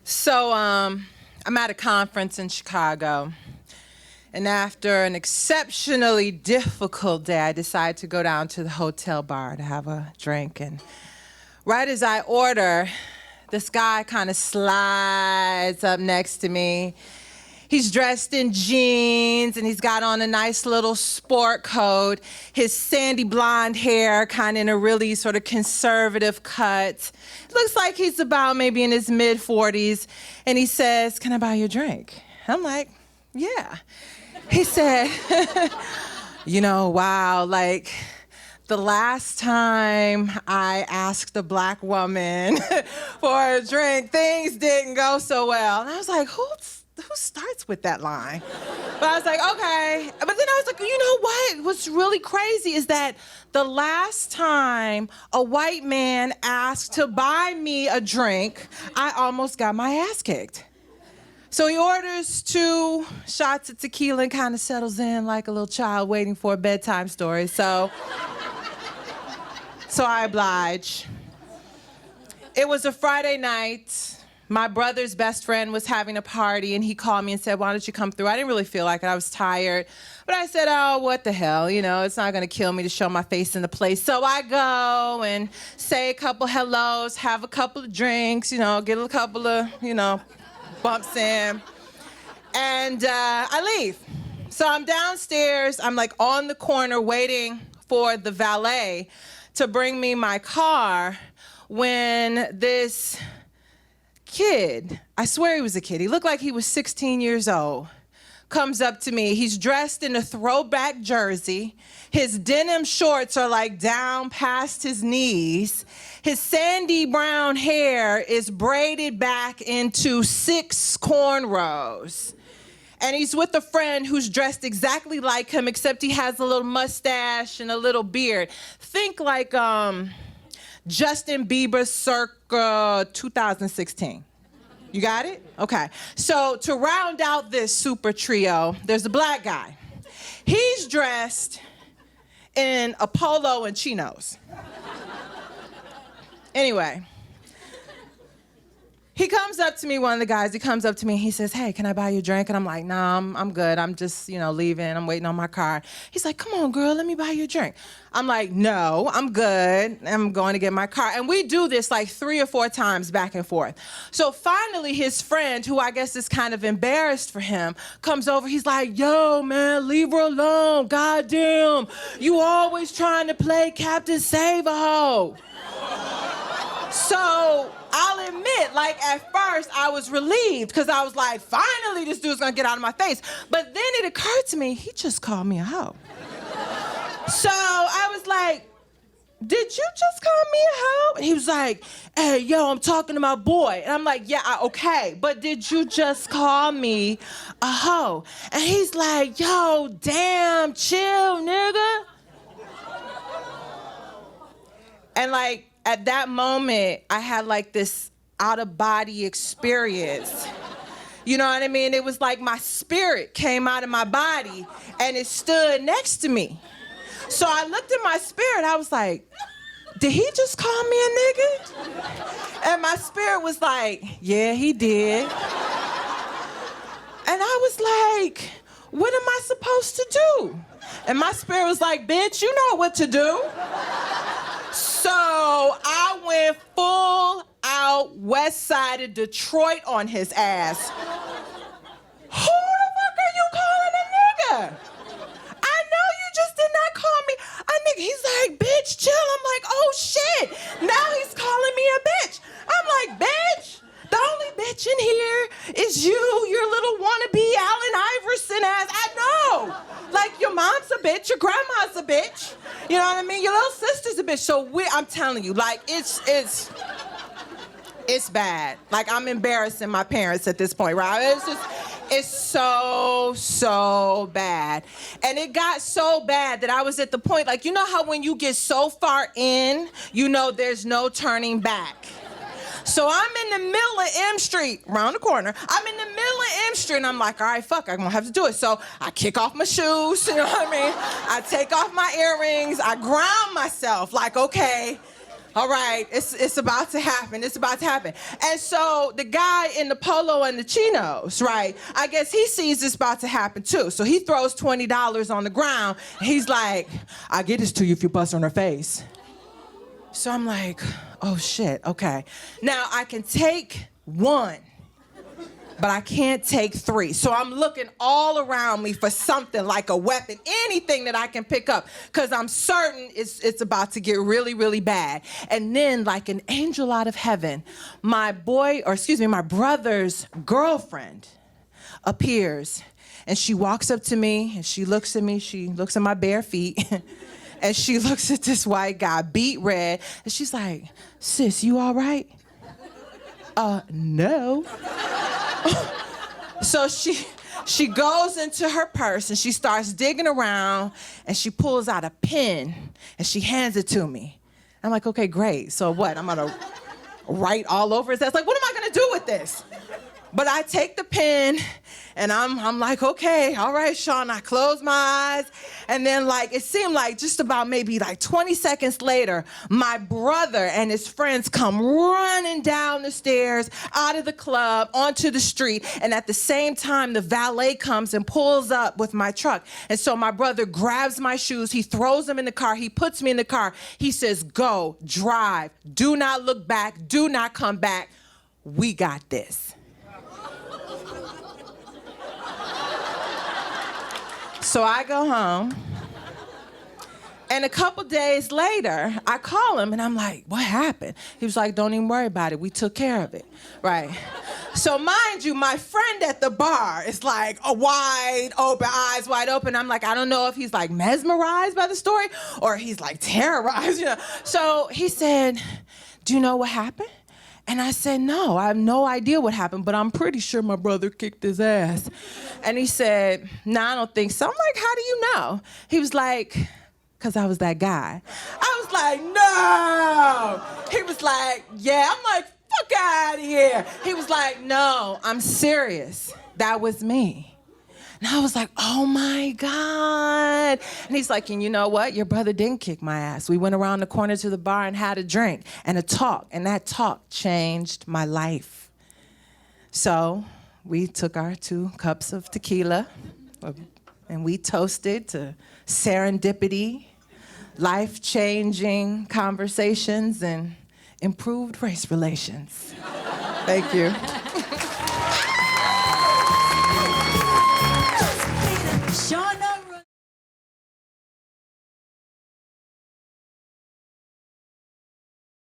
So I'm at a conference in Chicago, and after an exceptionally difficult day, I decided to go down to the hotel bar to have a drink. And right as I order, this guy kind of slides up next to me. He's dressed in jeans and he's got on a nice little sport coat. His sandy blonde hair kind of in a really sort of conservative cut. Looks like he's about maybe in his mid-40s. And he says, "Can I buy you a drink?" I'm like, "Yeah." He said, wow, like the last time I asked a black woman for a drink, things didn't go so well. And I was like, who starts with that line? But I was like, okay. But then I was like, you know what? What's really crazy is that the last time a white man asked to buy me a drink, I almost got my ass kicked. So he orders 2 shots of tequila and kind of settles in like a little child waiting for a bedtime story. So I oblige. It was a Friday night. My brother's best friend was having a party, and he called me and said, "Why don't you come through?" I didn't really feel like it. I was tired. But I said, "Oh, what the hell? It's not going to kill me to show my face in the place." So I go and say a couple hellos, have a couple of drinks, get a couple of, bumps in. And I leave. So I'm downstairs. I'm like on the corner waiting for the valet to bring me my car when this kid, I swear he was a kid, he looked like he was 16 years old, comes up to me. He's dressed in a throwback jersey. His denim shorts are like down past his knees. His sandy brown hair is braided back into 6 cornrows. And he's with a friend who's dressed exactly like him, except he has a little mustache and a little beard. Think like Justin Bieber circa 2016. You got it? Okay. So to round out this super trio, there's a black guy. He's dressed in a polo and chinos. Anyway, he comes up to me, one of the guys, he comes up to me, he says, "Hey, can I buy you a drink?" And I'm like, "Nah, I'm good. I'm just, leaving. I'm waiting on my car." He's like, "Come on, girl, let me buy you a drink." I'm like, "No, I'm good. I'm going to get my car." And we do this like 3 or 4 times back and forth. So finally, his friend, who I guess is kind of embarrassed for him, comes over. He's like, "Yo, man, leave her alone. Goddamn, you always trying to play Captain Save-A-Ho." So I'll admit, like at first I was relieved because I was like, finally this dude's gonna get out of my face. But then it occurred to me, he just called me a hoe. So I was like, "Did you just call me a hoe?" And he was like, "Hey, yo, I'm talking to my boy." And I'm like, "Yeah, okay, but did you just call me a hoe?" And he's like, "Yo, damn, chill, nigga." And like, at that moment, I had like this out-of-body experience. You know what I mean? It was like my spirit came out of my body and it stood next to me. So I looked at my spirit, I was like, "Did he just call me a nigga?" And my spirit was like, "Yeah, he did." And I was like, "What am I supposed to do?" And my spirit was like, "Bitch, you know what to do." So I went full out west side of Detroit on his ass. "Who the fuck are you calling a nigga? I know you just did not call me a nigga." He's like, "Bitch, chill." I'm like, "Oh shit, now he's calling me a bitch." I'm like, "Bitch, the only bitch in here is you, your little wannabe Allen Iverson ass." I know. Like, your mom's a bitch, your grandma's a bitch. You know what I mean? Your little sister's a bitch. So I'm telling you, like, it's bad. Like, I'm embarrassing my parents at this point, right? It's so bad. And it got so bad that I was at the point, like, you know how when you get so far in, there's no turning back. So I'm in the middle of M Street, around the corner. I'm in the middle of M Street, and I'm like, all right, fuck, I'm gonna have to do it. So I kick off my shoes, you know what I mean? I take off my earrings, I ground myself, like, okay, All right, it's about to happen. It's about to happen. And so the guy in the polo and the chinos, right? I guess he sees this about to happen too. So he throws $20 on the ground. And he's like, "I'll get this to you if you bust on her face." So I'm like, oh shit, okay. Now I can take one, but I can't take three. So I'm looking all around me for something like a weapon, anything that I can pick up, because I'm certain it's about to get really, really bad. And then, like an angel out of heaven, my brother's girlfriend appears, and she walks up to me, and she looks at me, she looks at my bare feet, and she looks at this white guy, beet red, and she's like, "Sis, you all right?" No. So she goes into her purse and she starts digging around and she pulls out a pen and she hands it to me. I'm like, okay, great. So what? I'm gonna write all over his ass. Like, what am I gonna do with this? But I take the pen and I'm like, okay, all right, Shawna. I close my eyes. And then like, it seemed like just about maybe like 20 seconds later, my brother and his friends come running down the stairs, out of the club, onto the street. And at the same time, the valet comes and pulls up with my truck. And so my brother grabs my shoes. He throws them in the car. He puts me in the car. He says, "Go, drive. Do not look back. Do not come back. We got this." So I go home, and a couple days later, I call him, and I'm like, "What happened?" He was like, "Don't even worry about it. We took care of it," right? So mind you, my friend at the bar is like wide open, eyes wide open. I'm like, I don't know if he's like mesmerized by the story or he's like terrorized, you know? So he said, "Do you know what happened?" And I said, "No, I have no idea what happened, but I'm pretty sure my brother kicked his ass." And he said, "No, I don't think so." I'm like, "How do you know?" He was like, "Because I was that guy." I was like, "No." He was like, "Yeah." I'm like, "Fuck out of here." He was like, "No, I'm serious. That was me." And I was like, "Oh my God." And he's like, "And you know what? Your brother didn't kick my ass. We went around the corner to the bar and had a drink and a talk. And that talk changed my life." So we took our 2 cups of tequila and we toasted to serendipity, life-changing conversations, and improved race relations. Thank you.